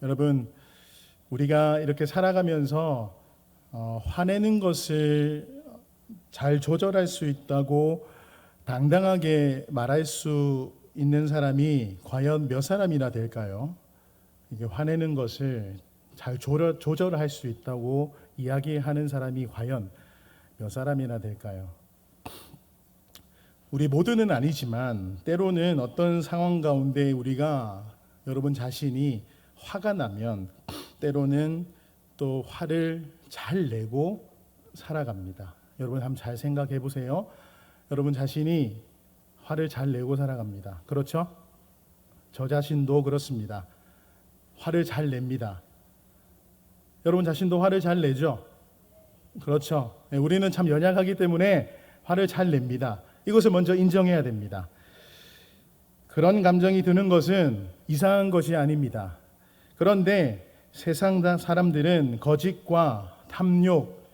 여러분, 우리가 이렇게 살아가면서 화내는 것을 잘 조절할 수 있다고 당당하게 말할 수 있는 사람이 과연 몇 사람이나 될까요? 이게 화내는 것을 잘 조절할 수 있다고 이야기하는 사람이 과연 몇 사람이나 될까요? 우리 모두는 아니지만 때로는 어떤 상황 가운데 우리가 여러분 자신이 화가 나면 때로는 또 화를 잘 내고 살아갑니다. 여러분 한번 잘 생각해 보세요. 여러분 자신이 화를 잘 내고 살아갑니다. 그렇죠? 저 자신도 그렇습니다. 화를 잘 냅니다. 여러분 자신도 화를 잘 내죠? 그렇죠. 우리는 참 연약하기 때문에 화를 잘 냅니다. 이것을 먼저 인정해야 됩니다. 그런 감정이 드는 것은 이상한 것이 아닙니다. 그런데 세상 사람들은 거짓과 탐욕,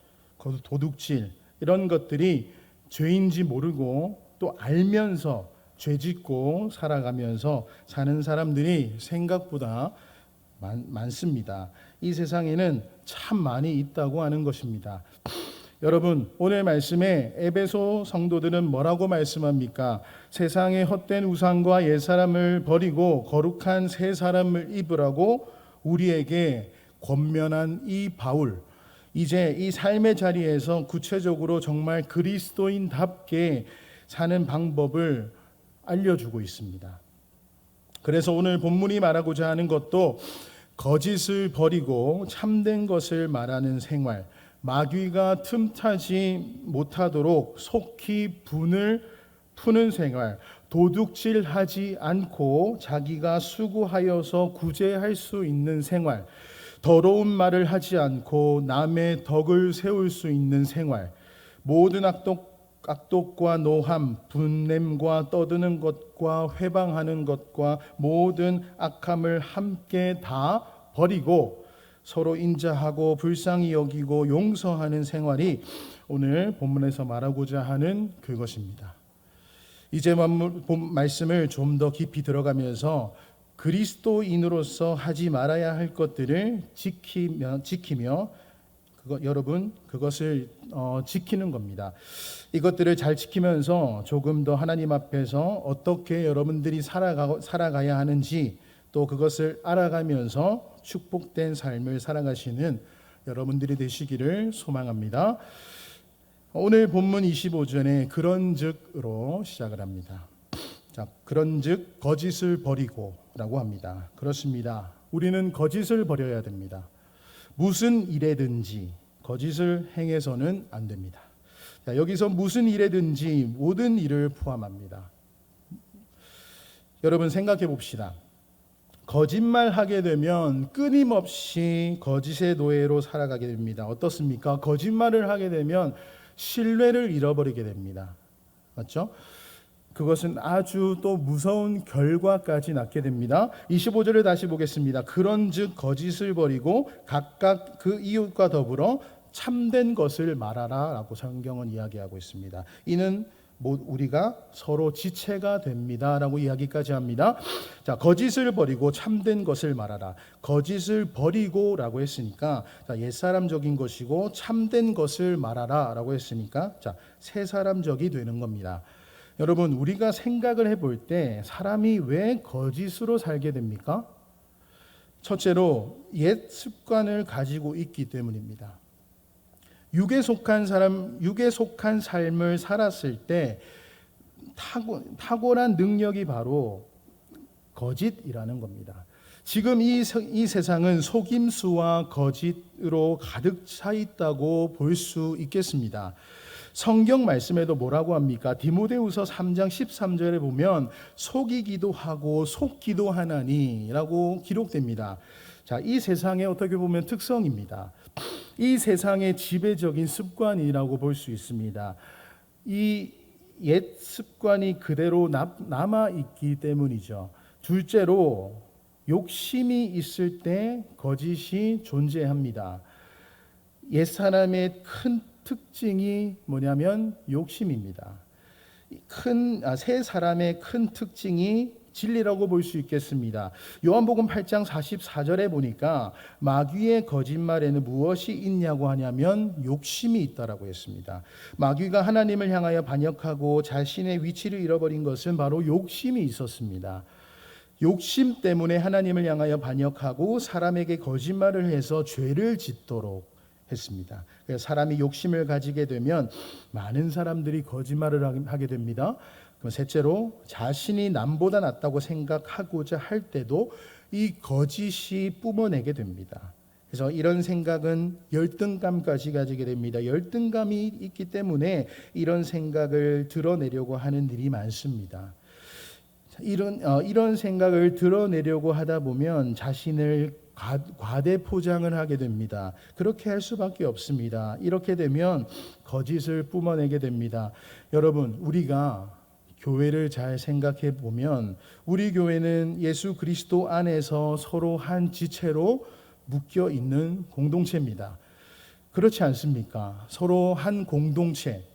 도둑질 이런 것들이 죄인지 모르고 또 알면서 죄짓고 살아가면서 사는 사람들이 생각보다 많습니다. 이 세상에는 참 많이 있다고 하는 것입니다. 여러분, 오늘 말씀에 에베소 성도들은 뭐라고 말씀합니까? 세상의 헛된 우상과 옛사람을 버리고 거룩한 새 사람을 입으라고 우리에게 권면한 이 바울, 이제 이 삶의 자리에서 구체적으로 정말 그리스도인답게 사는 방법을 알려주고 있습니다. 그래서 오늘 본문이 말하고자 하는 것도 거짓을 버리고 참된 것을 말하는 생활, 마귀가 틈타지 못하도록 속히 분을 푸는 생활, 도둑질하지 않고 자기가 수고하여서 구제할 수 있는 생활, 더러운 말을 하지 않고 남의 덕을 세울 수 있는 생활, 모든 악독과 노함, 분냄과 떠드는 것과 회방하는 것과 모든 악함을 함께 다 버리고 서로 인자하고 불쌍히 여기고 용서하는 생활이 오늘 본문에서 말하고자 하는 그것입니다. 이제 말씀을 좀 더 깊이 들어가면서 그리스도인으로서 하지 말아야 할 것들을 지키며 여러분 그것을 지키는 겁니다. 이것들을 잘 지키면서 조금 더 하나님 앞에서 어떻게 여러분들이 살아가야 하는지 또 그것을 알아가면서 축복된 삶을 살아가시는 여러분들이 되시기를 소망합니다. 오늘 본문 25절에 그런즉으로 시작을 합니다. 자, 그런즉 거짓을 버리고 라고 합니다. 그렇습니다. 우리는 거짓을 버려야 됩니다. 무슨 일에든지 거짓을 행해서는 안 됩니다. 자, 여기서 무슨 일에든지 모든 일을 포함합니다. 여러분 생각해 봅시다. 거짓말하게 되면 끊임없이 거짓의 노예로 살아가게 됩니다. 어떻습니까? 거짓말을 하게 되면 신뢰를 잃어버리게 됩니다. 맞죠? 그것은 아주 또 무서운 결과까지 낳게 됩니다. 25절을 다시 보겠습니다. 그런즉 거짓을 버리고 각각 그 이웃과 더불어 참된 것을 말하라 라고 성경은 이야기하고 있습니다. 이는 우리가 서로 지체가 됩니다 라고 이야기까지 합니다. 자, 거짓을 버리고 참된 것을 말하라. 거짓을 버리고 라고 했으니까 자, 옛사람적인 것이고 참된 것을 말하라 라고 했으니까 자, 새사람적이 되는 겁니다. 여러분, 우리가 생각을 해볼 때 사람이 왜 거짓으로 살게 됩니까? 첫째로 옛 습관을 가지고 있기 때문입니다. 육에 속한 삶을 살았을 때 탁월한 능력이 바로 거짓이라는 겁니다. 지금 이 세상은 속임수와 거짓으로 가득 차 있다고 볼 수 있겠습니다. 성경 말씀에도 뭐라고 합니까? 디모데후서 3장 13절에 보면 속이기도 하고 속기도 하나니라고 기록됩니다. 자, 이 세상의 어떻게 보면 특성입니다. 이 세상의 지배적인 습관이라고 볼 수 있습니다. 이 옛 습관이 그대로 남아 있기 때문이죠. 둘째로 욕심이 있을 때 거짓이 존재합니다. 옛사람의 큰 특징이 뭐냐면 욕심입니다. 세 사람의 큰 특징이 진리라고 볼 수 있겠습니다. 요한복음 8장 44절에 보니까 마귀의 거짓말에는 무엇이 있냐고 하냐면 욕심이 있다라고 했습니다. 마귀가 하나님을 향하여 반역하고 자신의 위치를 잃어버린 것은 바로 욕심이 있었습니다. 욕심 때문에 하나님을 향하여 반역하고 사람에게 거짓말을 해서 죄를 짓도록 했습니다. 그래서 사람이 욕심을 가지게 되면 많은 사람들이 거짓말을 하게 됩니다. 셋째로 자신이 남보다 낫다고 생각하고자 할 때도 이 거짓이 뿜어내게 됩니다. 그래서 이런 생각은 열등감까지 가지게 됩니다. 열등감이 있기 때문에 이런 생각을 드러내려고 하는 일이 많습니다. 이런 생각을 드러내려고 하다 보면 자신을 과대 포장을 하게 됩니다. 그렇게 할 수밖에 없습니다. 이렇게 되면 거짓을 뿜어내게 됩니다. 여러분, 우리가 교회를 잘 생각해 보면 우리 교회는 예수 그리스도 안에서 서로 한 지체로 묶여 있는 공동체입니다. 그렇지 않습니까? 서로 한 공동체.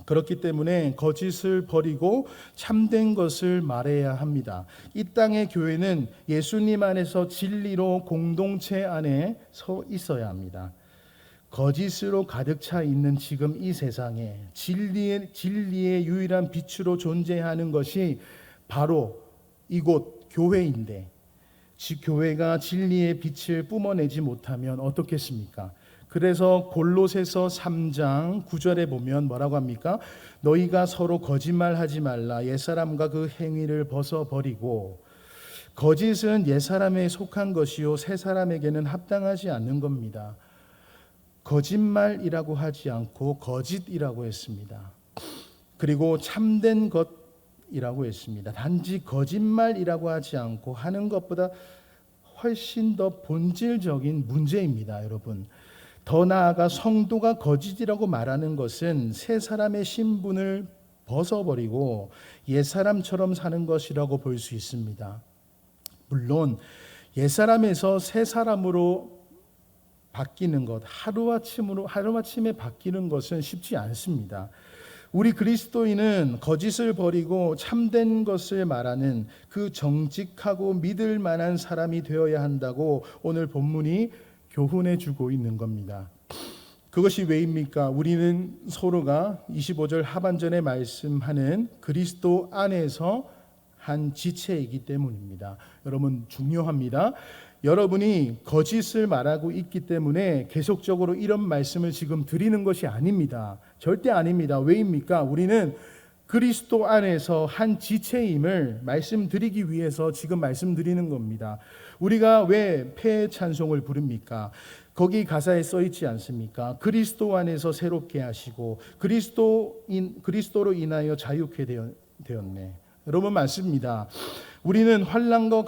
그렇기 때문에 거짓을 버리고 참된 것을 말해야 합니다. 이 땅의 교회는 예수님 안에서 진리로 공동체 안에 서 있어야 합니다. 거짓으로 가득 차 있는 지금 이 세상에 진리의 유일한 빛으로 존재하는 것이 바로 이곳 교회인데, 교회가 진리의 빛을 뿜어내지 못하면 어떻겠습니까? 그래서 골로새서 3장 9절에 보면 뭐라고 합니까? 너희가 서로 거짓말하지 말라. 옛사람과 그 행위를 벗어버리고. 거짓은 옛사람에 속한 것이요 새사람에게는 합당하지 않는 겁니다. 거짓말이라고 하지 않고 거짓이라고 했습니다. 그리고 참된 것이라고 했습니다. 단지 거짓말이라고 하지 않고 하는 것보다 훨씬 더 본질적인 문제입니다, 여러분. 더 나아가 성도가 거짓이라고 말하는 것은 새 사람의 신분을 벗어버리고 옛사람처럼 사는 것이라고 볼 수 있습니다. 물론 옛사람에서 새 사람으로 바뀌는 것, 하루아침에 바뀌는 것은 쉽지 않습니다. 우리 그리스도인은 거짓을 버리고 참된 것을 말하는 그 정직하고 믿을 만한 사람이 되어야 한다고 오늘 본문이 교훈해 주고 있는 겁니다. 그것이 왜입니까? 우리는 서로가 25절 하반전에 말씀하는 그리스도 안에서 한 지체이기 때문입니다. 여러분, 중요합니다. 여러분이 거짓을 말하고 있기 때문에 계속적으로 이런 말씀을 지금 드리는 것이 아닙니다. 절대 아닙니다. 왜입니까? 우리는 그리스도 안에서 한 지체임을 말씀드리기 위해서 지금 말씀드리는 겁니다. 우리가 왜 폐 찬송을 부릅니까? 거기 가사에 써 있지 않습니까? 그리스도 안에서 새롭게 하시고 그리스도로 인하여 자유케 되었네. 여러분, 맞습니다. 우리는 환난과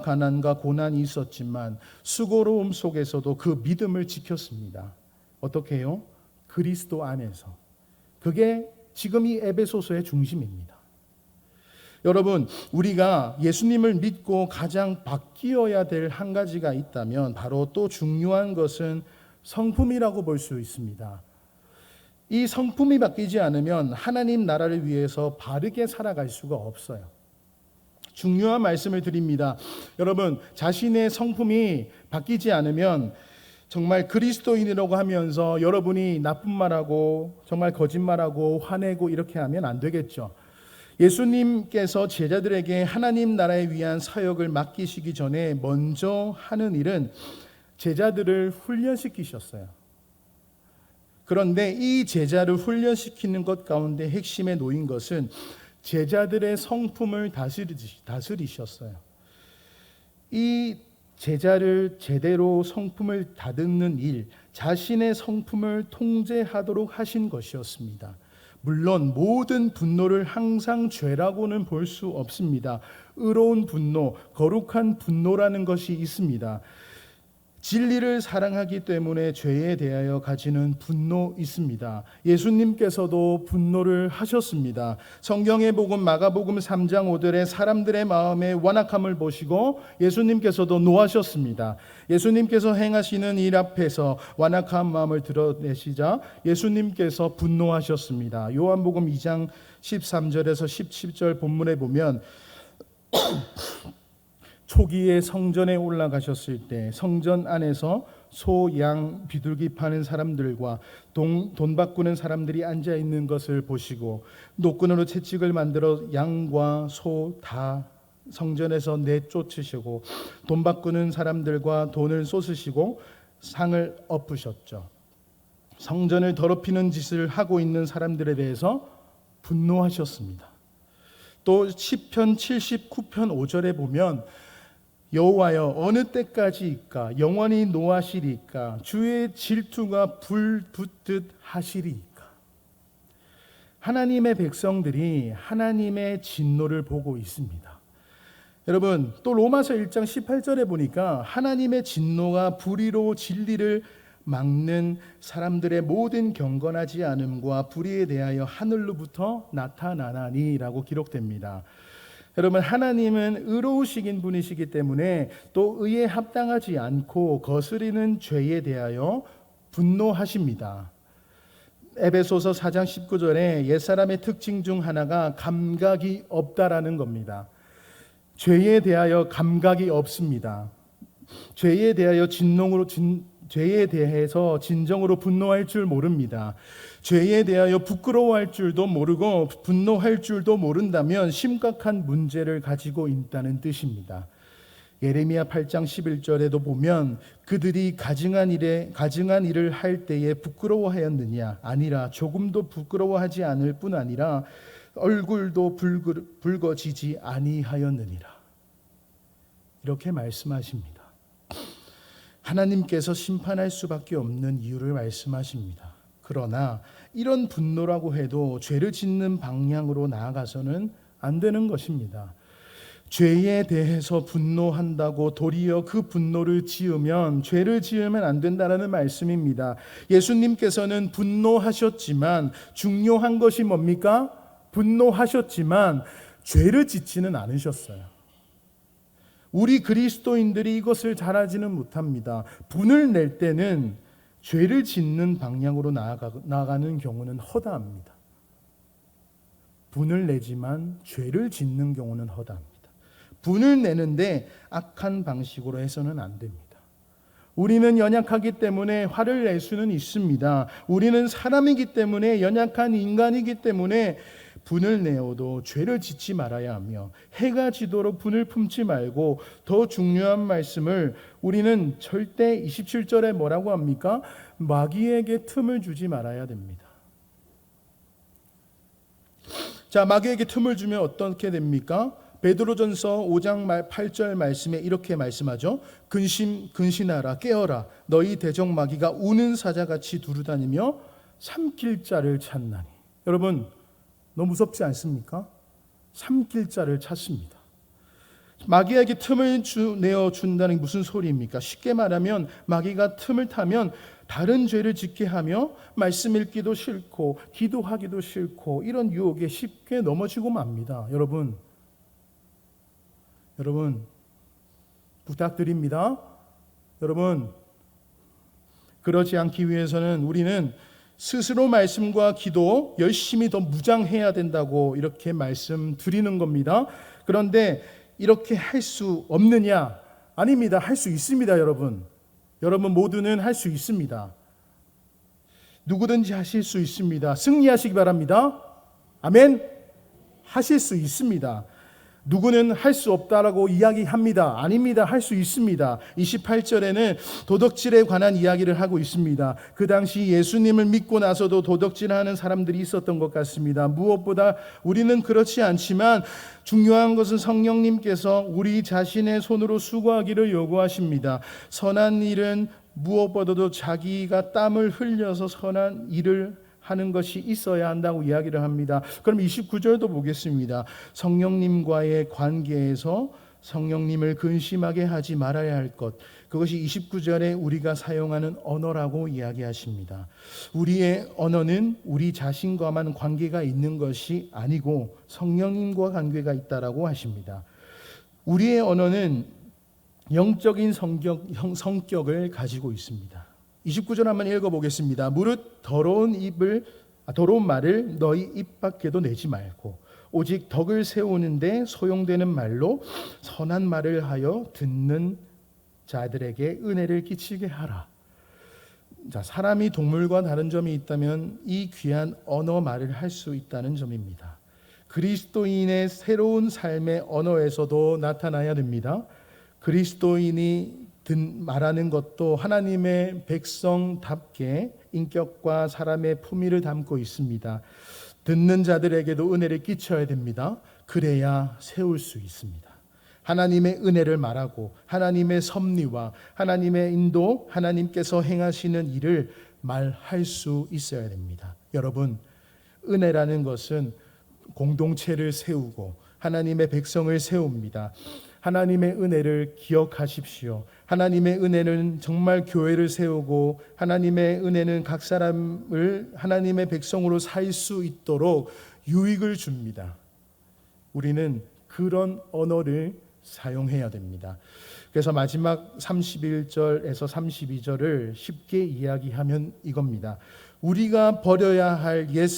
가난과 고난이 있었지만 수고로움 속에서도 그 믿음을 지켰습니다. 어떻게 해요? 그리스도 안에서. 그게 지금 이 에베소서의 중심입니다. 여러분, 우리가 예수님을 믿고 가장 바뀌어야 될 한 가지가 있다면 바로 또 중요한 것은 성품이라고 볼 수 있습니다. 이 성품이 바뀌지 않으면 하나님 나라를 위해서 바르게 살아갈 수가 없어요. 중요한 말씀을 드립니다. 여러분, 자신의 성품이 바뀌지 않으면 정말 그리스도인이라고 하면서 여러분이 나쁜 말하고 정말 거짓말하고 화내고 이렇게 하면 안 되겠죠. 예수님께서 제자들에게 하나님 나라에 위한 사역을 맡기시기 전에 먼저 하는 일은 제자들을 훈련시키셨어요. 그런데 이 제자를 훈련시키는 것 가운데 핵심에 놓인 것은 제자들의 성품을 다스리셨어요. 이 제자를 제대로 성품을 다듬는 일, 자신의 성품을 통제하도록 하신 것이었습니다. 물론 모든 분노를 항상 죄라고는 볼 수 없습니다. 의로운 분노, 거룩한 분노라는 것이 있습니다. 진리를 사랑하기 때문에 죄에 대하여 가지는 분노 있습니다. 예수님께서도 분노를 하셨습니다. 성경의 복음 마가복음 3장 5절에 사람들의 마음의 완악함을 보시고 예수님께서도 노하셨습니다. 예수님께서 행하시는 일 앞에서 완악한 마음을 드러내시자 예수님께서 분노하셨습니다. 요한복음 2장 13절에서 17절 본문에 보면 초기에 성전에 올라가셨을 때 성전 안에서 소, 양, 비둘기 파는 사람들과 돈 바꾸는 사람들이 앉아 있는 것을 보시고 노끈으로 채찍을 만들어 양과 소 다 성전에서 내쫓으시고 돈 바꾸는 사람들과 돈을 쏟으시고 상을 엎으셨죠. 성전을 더럽히는 짓을 하고 있는 사람들에 대해서 분노하셨습니다. 또 시편 79편 5절에 보면 여호와여 어느 때까지일까 영원히 노하시리까 주의 질투가 불 붙듯 하시리까. 하나님의 백성들이 하나님의 진노를 보고 있습니다. 여러분, 또 로마서 1장 18절에 보니까 하나님의 진노가 불의로 진리를 막는 사람들의 모든 경건하지 않음과 불의에 대하여 하늘로부터 나타나나니라고 기록됩니다. 여러분, 하나님은 의로우시긴 분이시기 때문에 또 의에 합당하지 않고 거스리는 죄에 대하여 분노하십니다. 에베소서 4장 19절에 옛사람의 특징 중 하나가 감각이 없다라는 겁니다. 죄에 대하여 감각이 없습니다. 죄에 대해서 진정으로 분노할 줄 모릅니다. 죄에 대하여 부끄러워할 줄도 모르고 분노할 줄도 모른다면 심각한 문제를 가지고 있다는 뜻입니다. 예레미야 8장 11절에도 보면 그들이 가증한 일을 할 때에 부끄러워하였느냐? 아니라 조금도 부끄러워하지 않을 뿐 아니라 얼굴도 붉어지지 아니하였느니라. 이렇게 말씀하십니다. 하나님께서 심판할 수밖에 없는 이유를 말씀하십니다. 그러나 이런 분노라고 해도 죄를 짓는 방향으로 나아가서는 안 되는 것입니다. 죄에 대해서 분노한다고 도리어 그 분노를 지으면 죄를 지으면 안 된다는 말씀입니다. 예수님께서는 분노하셨지만 중요한 것이 뭡니까? 분노하셨지만 죄를 짓지는 않으셨어요. 우리 그리스도인들이 이것을 잘 알지는 못합니다. 분을 낼 때는 죄를 짓는 방향으로 나아가는 경우는 허다합니다. 분을 내지만 죄를 짓는 경우는 허다합니다. 분을 내는데 악한 방식으로 해서는 안 됩니다. 우리는 연약하기 때문에 화를 낼 수는 있습니다. 우리는 사람이기 때문에 연약한 인간이기 때문에 분을 내어도 죄를 짓지 말아야 하며 해가 지도록 분을 품지 말고 더 중요한 말씀을 우리는 절대 27절에 뭐라고 합니까? 마귀에게 틈을 주지 말아야 됩니다. 자, 마귀에게 틈을 주면 어떻게 됩니까? 베드로전서 5장 8절 말씀에 이렇게 말씀하죠. 근신하라 깨어라 너희 대적 마귀가 우는 사자같이 두루다니며 삼킬 자를 찾나니. 여러분 너무 무섭지 않습니까? 삼킬 자를 찾습니다. 마귀에게 틈을 내어준다는 게 무슨 소리입니까? 쉽게 말하면 마귀가 틈을 타면 다른 죄를 짓게 하며 말씀 읽기도 싫고 기도하기도 싫고 이런 유혹에 쉽게 넘어지고 맙니다. 여러분 부탁드립니다. 여러분 그러지 않기 위해서는 우리는 스스로 말씀과 기도 열심히 더 무장해야 된다고 이렇게 말씀드리는 겁니다. 그런데 이렇게 할 수 없느냐? 아닙니다. 할 수 있습니다, 여러분. 여러분 모두는 할 수 있습니다. 누구든지 하실 수 있습니다. 승리하시기 바랍니다. 아멘. 하실 수 있습니다. 누구는 할 수 없다라고 이야기합니다. 아닙니다. 할 수 있습니다. 28절에는 도덕질에 관한 이야기를 하고 있습니다. 그 당시 예수님을 믿고 나서도 도덕질하는 사람들이 있었던 것 같습니다. 무엇보다 우리는 그렇지 않지만 중요한 것은 성령님께서 우리 자신의 손으로 수고하기를 요구하십니다. 선한 일은 무엇보다도 자기가 땀을 흘려서 선한 일을 하는 것이 있어야 한다고 이야기를 합니다. 그럼 29절도 보겠습니다. 성령님과의 관계에서 성령님을 근심하게 하지 말아야 할 것, 그것이 29절에 우리가 사용하는 언어라고 이야기하십니다. 우리의 언어는 우리 자신과만 관계가 있는 것이 아니고 성령님과 관계가 있다라고 하십니다. 우리의 언어는 영적인 성격을 가지고 있습니다. 29절 한번 읽어보겠습니다. 무릇 더러운 더러운 말을 너희 입 밖에도 내지 말고 오직 덕을 세우는데 소용되는 말로 선한 말을 하여 듣는 자들에게 은혜를 끼치게 하라. 자, 사람이 동물과 다른 점이 있다면 이 귀한 언어 말을 할 수 있다는 점입니다. 그리스도인의 새로운 삶의 언어에서도 나타나야 됩니다. 그리스도인이 말하는 것도 하나님의 백성답게 인격과 사람의 품위를 담고 있습니다. 듣는 자들에게도 은혜를 끼쳐야 됩니다. 그래야 세울 수 있습니다. 하나님의 은혜를 말하고 하나님의 섭리와 하나님의 인도, 하나님께서 행하시는 일을 말할 수 있어야 됩니다. 여러분, 은혜라는 것은 공동체를 세우고 하나님의 백성을 세웁니다. 하나님의 은혜를 기억하십시오. 하나님의 은혜는 정말 교회를 세우고 하나님의 은혜는 각 사람을 하나님의 백성으로 살 수 있도록 유익을 줍니다. 우리는 그런 언어를 사용해야 됩니다. 그래서 마지막 31절에서 32절을 쉽게 이야기하면 이겁니다. 우리가 버려야 할 옛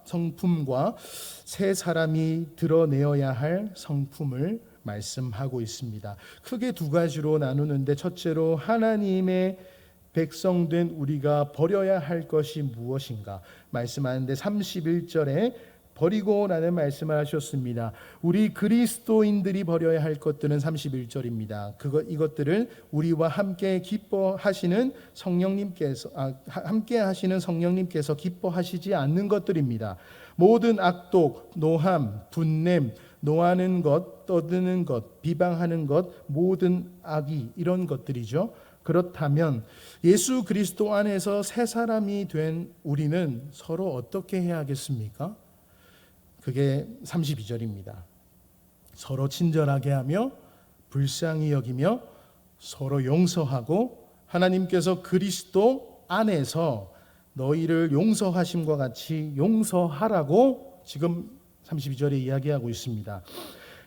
성품과 새 사람이 드러내어야 할 성품을 말씀하고 있습니다. 크게 두 가지로 나누는데, 첫째로 하나님의 백성된 우리가 버려야 할 것이 무엇인가 말씀하는데 31절에 버리고라는 말씀을 하셨습니다. 우리 그리스도인들이 버려야 할 것들은 31절입니다. 이것들은 우리와 함께 기뻐하시는 성령님께서 기뻐하시지 않는 것들입니다. 모든 악독, 노함, 분냄, 노하는 것, 떠드는 것, 비방하는 것, 모든 악이 이런 것들이죠. 그렇다면 예수 그리스도 안에서 새 사람이 된 우리는 서로 어떻게 해야 하겠습니까? 그게 32절입니다. 서로 친절하게 하며 불쌍히 여기며 서로 용서하고 하나님께서 그리스도 안에서 너희를 용서하심과 같이 용서하라고 지금 32절에 이야기하고 있습니다.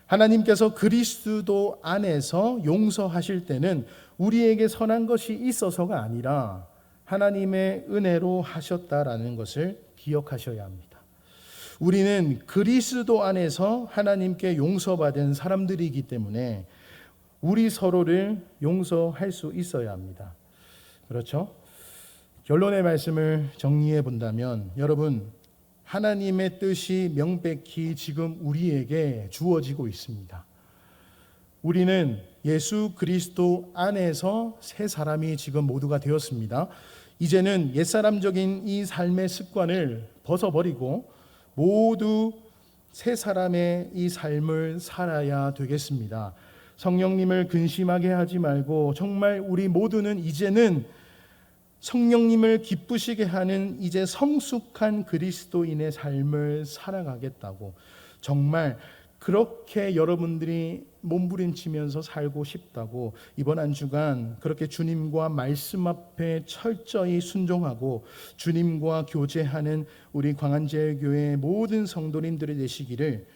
하나님께서 그리스도 안에서 용서하실 때는 우리에게 선한 것이 있어서가 아니라 하나님의 은혜로 하셨다라는 것을 기억하셔야 합니다. 우리는 그리스도 안에서 하나님께 용서받은 사람들이기 때문에 우리 서로를 용서할 수 있어야 합니다. 그렇죠? 결론의 말씀을 정리해 본다면, 여러분, 하나님의 뜻이 명백히 지금 우리에게 주어지고 있습니다. 우리는 예수 그리스도 안에서 새 사람이 지금 모두가 되었습니다. 이제는 옛사람적인 이 삶의 습관을 벗어버리고 모두 새 사람의 이 삶을 살아야 되겠습니다. 성령님을 근심하게 하지 말고 정말 우리 모두는 이제는 성령님을 기쁘시게 하는 이제 성숙한 그리스도인의 삶을 살아가겠다고, 정말 그렇게 여러분들이 몸부림치면서 살고 싶다고 이번 한 주간 그렇게 주님과 말씀 앞에 철저히 순종하고 주님과 교제하는 우리 광안제일교회 모든 성도님들이 되시기를